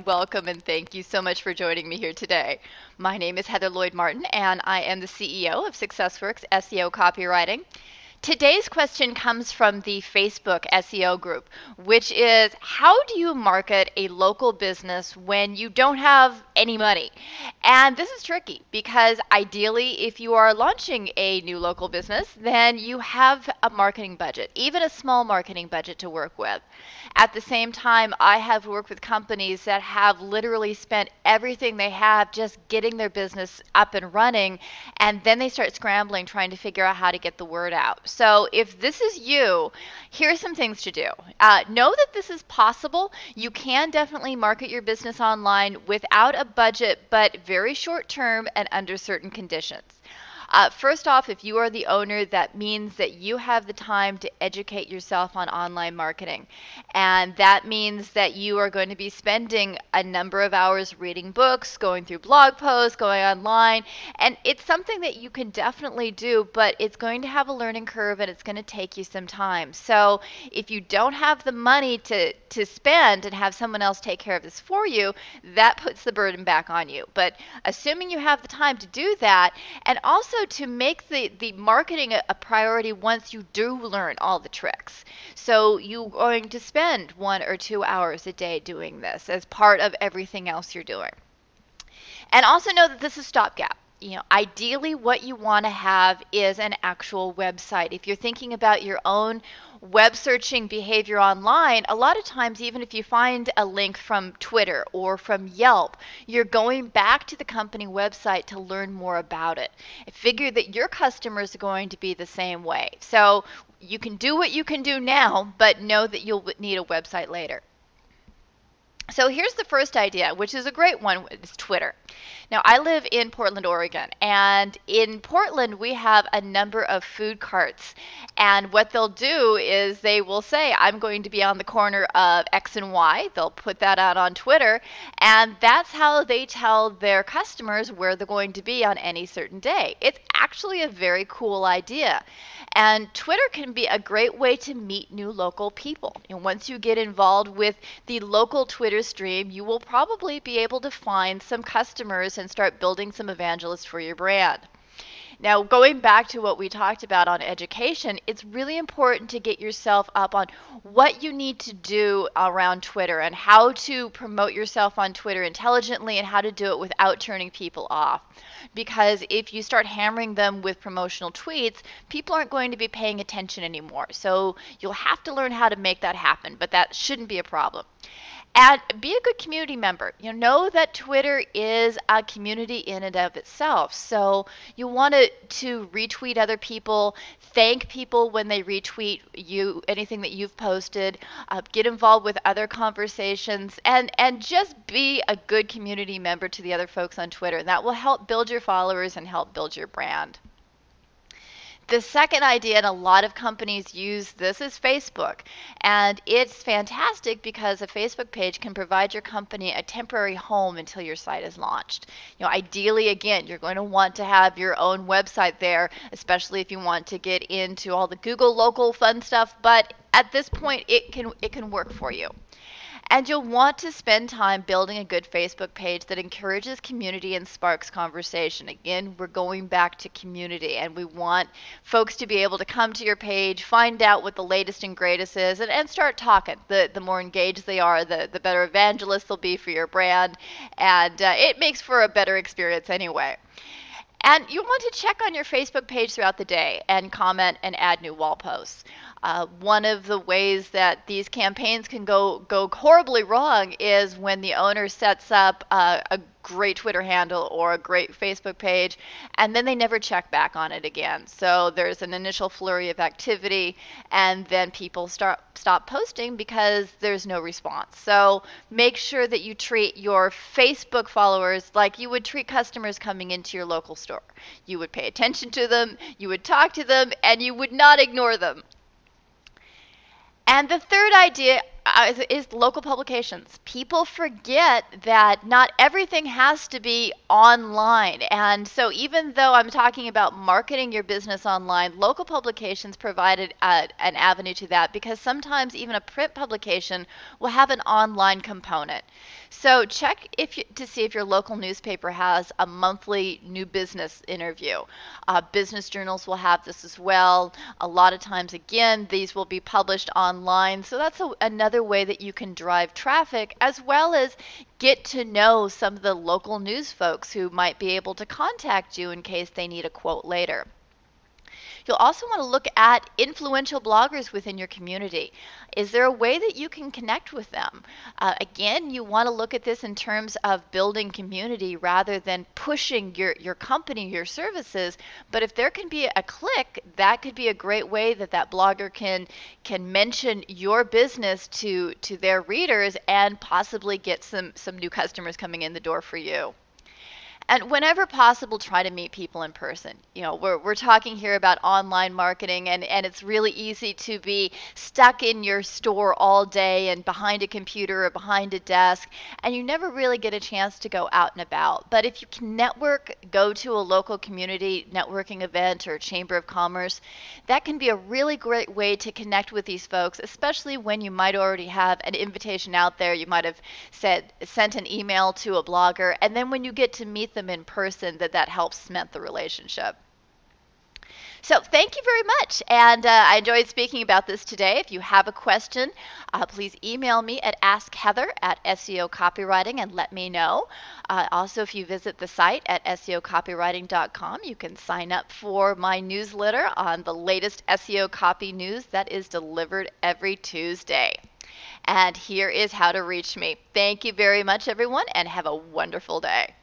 Welcome and thank you so much for joining me here today. My name is Heather Lloyd Martin and I am the CEO of SuccessWorks SEO Copywriting. Today's question comes from the Facebook SEO group, which is how do you market a local business when you don't have any money? And this is tricky because ideally, if you are launching a new local business, then you have a marketing budget, even a small marketing budget to work with. At the same time, I have worked with companies that have literally spent everything they have just getting their business up and running, and then they start scrambling trying to figure out how to get the word out. So if this is you, here's some things to do. Know that this is possible. You can definitely market your business online without a budget, but very short term and under certain conditions. First off, if you are the owner, that means that you have the time to educate yourself on online marketing. And that means that you are going to be spending a number of hours reading books, going through blog posts, going online. And it's something that you can definitely do, but it's going to have a learning curve and it's going to take you some time. So if you don't have the money to spend and have someone else take care of this for you, that puts the burden back on you. But assuming you have the time to do that, and also to make the marketing a priority once you do learn all the tricks. So you're going to spend 1 or 2 hours a day doing this as part of everything else you're doing. And also know that this is stopgap. Ideally what you want to have is an actual website. If you're thinking about your own web searching behavior online, a lot of times even if you find a link from Twitter or from Yelp, you're going back to the company website to learn more about it. I figure that your customers are going to be the same way. So you can do what you can do now, but know that you'll need a website later. So here's the first idea, which is a great one, is Twitter. Now, I live in Portland, Oregon, and in Portland, we have a number of food carts. And what they'll do is they will say, I'm going to be on the corner of X and Y. They'll put that out on Twitter, and that's how they tell their customers where they're going to be on any certain day. It's actually a very cool idea. And Twitter can be a great way to meet new local people. And once you get involved with the local Twitter stream, you will probably be able to find some customers and start building some evangelists for your brand. Now, going back to what we talked about on education, it's really important to get yourself up on what you need to do around Twitter and how to promote yourself on Twitter intelligently and how to do it without turning people off. Because if you start hammering them with promotional tweets, people aren't going to be paying attention anymore. So you'll have to learn how to make that happen, but that shouldn't be a problem. And be a good community member. Know that Twitter is a community in and of itself. So you want to retweet other people, thank people when they retweet you, anything that you've posted, get involved with other conversations, and just be a good community member to the other folks on Twitter. And that will help build your followers and help build your brand. The second idea, and a lot of companies use this, is Facebook. And it's fantastic because a Facebook page can provide your company a temporary home until your site is launched. Ideally, again, you're going to want to have your own website there, especially if you want to get into all the Google local fun stuff. But at this point, it can work for you. And you'll want to spend time building a good Facebook page that encourages community and sparks conversation. Again, we're going back to community, and we want folks to be able to come to your page, find out what the latest and greatest is, and start talking. The more engaged they are, the better evangelists they'll be for your brand, and it makes for a better experience anyway. And you want to check on your Facebook page throughout the day and comment and add new wall posts. One of the ways that these campaigns can go horribly wrong is when the owner sets up a great Twitter handle or a great Facebook page, and then they never check back on it again. So there's an initial flurry of activity, and then people stop posting because there's no response. So make sure that you treat your Facebook followers like you would treat customers coming into your local store. You would pay attention to them, you would talk to them, and you would not ignore them. And the third idea, is local publications. People forget that not everything has to be online. And so even though I'm talking about marketing your business online, local publications provided an avenue to that, because sometimes even a print publication will have an online component. So check to see if your local newspaper has a monthly new business interview. Business journals will have this as well. A lot of times, again, these will be published online. So that's another way that you can drive traffic, as well as get to know some of the local news folks who might be able to contact you in case they need a quote later. You'll also want to look at influential bloggers within your community. Is there a way that you can connect with them? Again, you want to look at this in terms of building community rather than pushing your company, your services. But if there can be a click, that could be a great way that that blogger can mention your business to their readers and possibly get some new customers coming in the door for you. And whenever possible, try to meet people in person. You know, we're talking here about online marketing, and it's really easy to be stuck in your store all day and behind a computer or behind a desk, and you never really get a chance to go out and about. But if you can network, go to a local community networking event or chamber of commerce, that can be a really great way to connect with these folks, especially when you might already have an invitation out there. You might have sent an email to a blogger, and then when you get to meet them in person, that helps cement the relationship. So thank you very much, and I enjoyed speaking about this today. If you have a question, please email me at askheather@SEOcopywriting and let me know. Also, if you visit the site at SEOcopywriting.com, you can sign up for my newsletter on the latest SEO copy news that is delivered every Tuesday. And here is how to reach me. Thank you very much, everyone, and have a wonderful day.